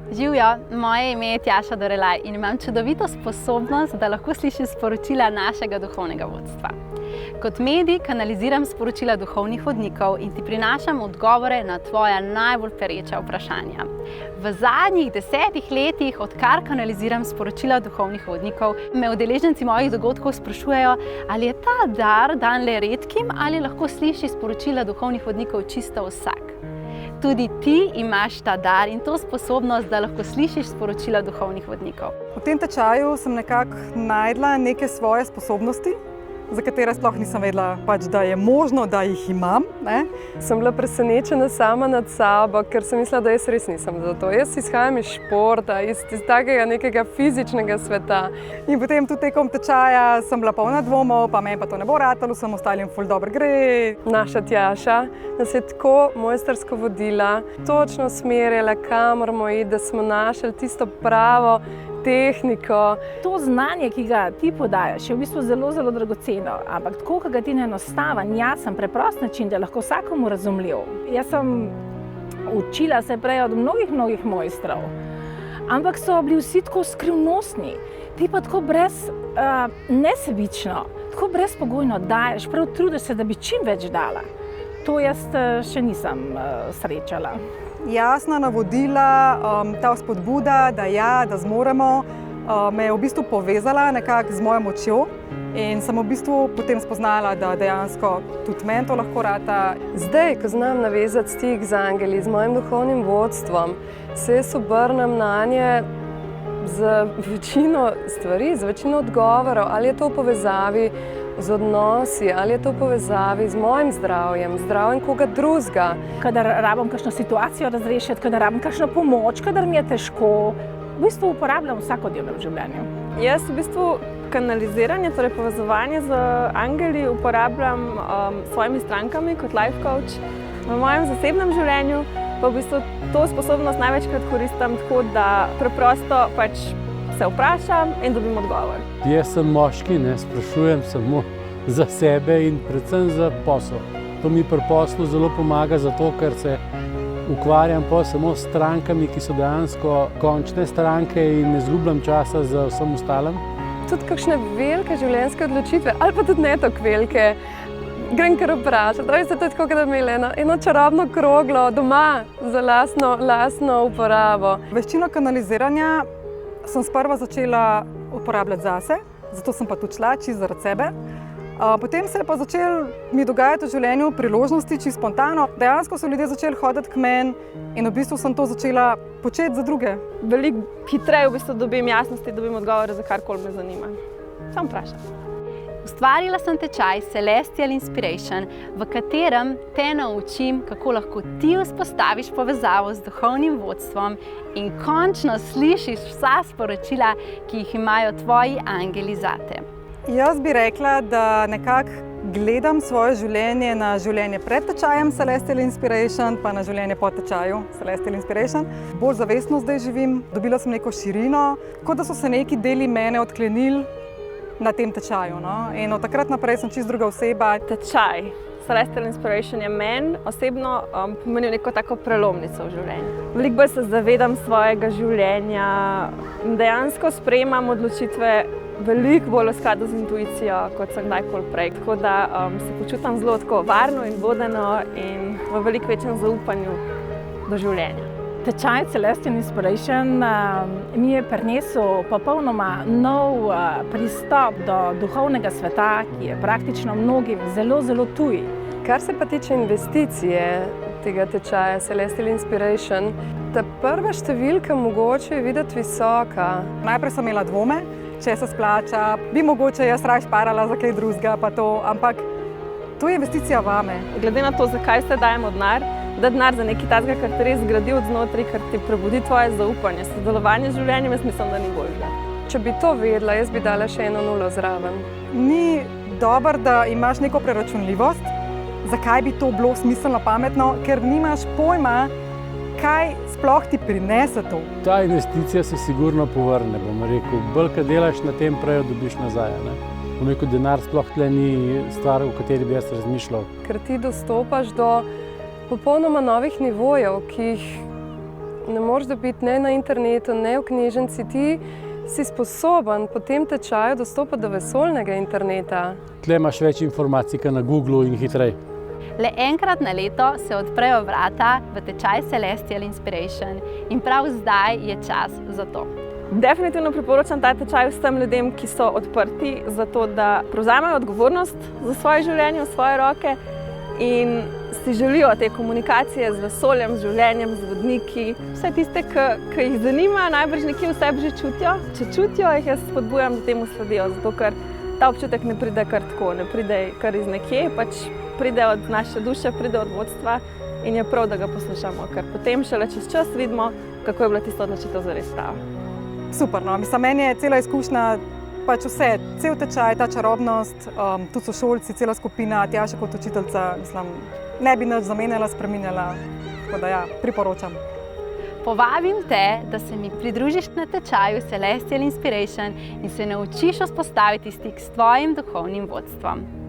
Živjo, moje ime je Tjaša Dorelaj in imam čudovito sposobnost, da lahko slišim sporočila našega duhovnega vodstva. Kot medij kanaliziram sporočila duhovnih vodnikov in ti prinašam odgovore na tvoja najbolj pereča vprašanja. V zadnjih 10 letih, odkar kanaliziram sporočila duhovnih vodnikov, me udeleženci mojih dogodkov sprašujejo, ali je ta dar dan le redkim ali lahko sliši sporočila duhovnih vodnikov čisto vsak. Tudi ti imaš ta dar in to sposobnost, da lahko slišiš sporočila duhovnih vodnikov. V tem tečaju sem nekako našla neke svoje sposobnosti, za katere sploh nisem vedela, da je možno, da jih imam. Sem bila presenečena sama nad sabo, ker sem mislila, da jaz res nisem za to. Jaz izhajam iz športa, iz takega nekega fizičnega sveta. In potem tudi tekom tečaja sem bila polna dvomov, pa meni pa to ne bo ratalo, sem ostalim ful dobro gre. Naša Tjaša nas je tako mojstrsko vodila, točno usmerjala, kamor moramo iti, da smo našli tisto pravo tehniko. To znanje, ki ga ti podajaš, je v bistvu zelo, zelo dragoceno, ampak tako, ki ga ti na enostaven, jasen, preprost način, da je lahko vsakomu razumljiv. Jaz sem učila se prej od mnogih mojstrov, ampak so bili vsi tako skrivnostni. Ti pa tako nesebično, tako brezpogojno daješ, prav trudiš se, da bi čim več dala. To jaz še nisem srečala. Jasna navodila, ta spodbuda, da zmoremo, me je v bistvu povezala nekako z mojo močjo in sem v bistvu potem spoznala, da dejansko tudi meni to lahko rata. Zdaj, ko znam navezati stik z angeli, z mojim duhovnim vodstvom, se jaz obrnem nanje z večino stvari, z večino odgovorov, ali je to v povezavi z odnosi, ali je to v povezavi z mojim zdravjem koga drugega. Kadar rabim kakšno situacijo razrešiti, kadar rabim kakšno pomoč, kadar mi je težko, v bistvu uporabljam v vsakodnevnem življenju. Jaz v bistvu kanaliziranje, torej povezovanje z angeli uporabljam s svojimi strankami kot life coach. V mojem zasebnem življenju pa v bistvu to sposobnost največkrat koristim tako, da preprosto se vprašam in dobim odgovor. Jaz sem moški, sprašujem samo za sebe in predvsem za posel. To mi pri poslu zelo pomaga, zato ker se ukvarjam samo s strankami, ki so dejansko končne stranke in ne izgubljam časa za vsem ostalim. Tudi kakšne velike življenjske odločitve, ali pa tudi ne tako velike, grem kar vprašati. To je tako, da bi imela eno čarobno kroglo doma za lastno uporabo. Veščino kanaliziranja sem sprva začela uporabljati zase, zato sem pa tudi šla čisto zaradi sebe. Potem se je pa začelo mi dogajati v življenju priložnosti čisto spontano. Dejansko so ljudje začeli hoditi k meni in v bistvu sem to začela početi za druge. Veliko hitreje v bistvu dobim jasnosti, dobim odgovore za karkoli me zanima. Samo vprašam. Ustvarila sem tečaj Celestial Inspiration, v katerem te naučim, kako lahko ti vzpostaviš povezavo z duhovnim vodstvom in končno slišiš vsa sporočila, ki jih imajo tvoji angeli zate. Jaz bi rekla, da nekako gledam svoje življenje na življenje pred tečajem Celestial Inspiration, pa na življenje po tečaju Celestial Inspiration. Bolj zavestno zdaj živim, dobila sem neko širino, kot da so se neki deli mene odklenili na tem tečaju. In od takrat naprej sem čisto druga oseba. Tečaj Celestial Inspiration je meni osebno pomenil neko tako prelomnico v življenju. Veliko bolj se zavedam svojega življenja in dejansko sprejemam odločitve veliko bolj v skladu z intuicijo, kot sem kdajkoli prej. Tako da se počutim zelo tako varno in vodeno in v veliko večjem zaupanju do življenja. Tečaj Celestial Inspiration mi je prinesel popolnoma nov pristop do duhovnega sveta, ki je praktično mnogim zelo, zelo tuj. Kar se pa tiče investicije tega tečaja Celestial Inspiration, ta prva številka mogoče je videti visoka. Najprej sem imela dvome, če se splača, bi mogoče jaz raje šparala za kaj drugega, pa to, ampak to je investicija vame. Glede na to, zakaj se dajemo denar, da denar za nekaj takega, kar te res zgradi od znotraj, kar ti prebudi tvoje zaupanje, sodelovanje z življenjem, jaz mislim, da ni boljšega. Če bi to vedela, jaz bi dala še 1 nulo zraven. Ni dobro, da imaš neko preračunljivost, zakaj bi to bilo smiselno, pametno, ker nimaš pojma, kaj sploh ti prinese to. Ta investicija se sigurno povrne, bom rekel. Bolj, kad delaš na tem, prej dobiš nazaj. Bom rekel, denar sploh tle ni stvar, o kateri bi jaz razmišljal. Ker ti dostopaš do popolnoma novih nivojev, ki jih ne moreš dobiti ne na internetu, ne v knjižnici. Ti si sposoben po tem tečaju dostopati do vesoljnega interneta. Tle imaš več informacij kot na Googlu in hitreje. Le enkrat na leto se odprejo vrata v tečaj Celestial Inspiration in prav zdaj je čas za to. Definitivno priporočam ta tečaj vsem ljudem, ki so odprti za to, da prevzamejo odgovornost za svoje življenje v svoje roke in si želijo te komunikacije z vesoljem, z življenjem, z vodniki. Vse tiste, ki jih zanima, najbrž nekje v sebi že čutijo. Če čutijo, jih jaz spodbujam, da temu sledijo, zato ker ta občutek ne pride kar tako, ne pride kar iz nekje, pač pride od naše duše, pride od vodstva in je prav, da ga poslušamo, ker potem šele čez čas vidimo, kako je bila tista odločitev zares prava. Super, no. Mislim, meni je cela izkušnja, pač vse, cel tečaj, ta čarobnost, tu so šolci, cela skupina, Tjaša kot učiteljica, mislim, ne bi nič zamenjala, spreminjala, tako da ja, priporočam. Povabim te, da se mi pridružiš na tečaju Celestial Inspiration in se naučiš vzpostaviti stik s tvojim duhovnim vodstvom.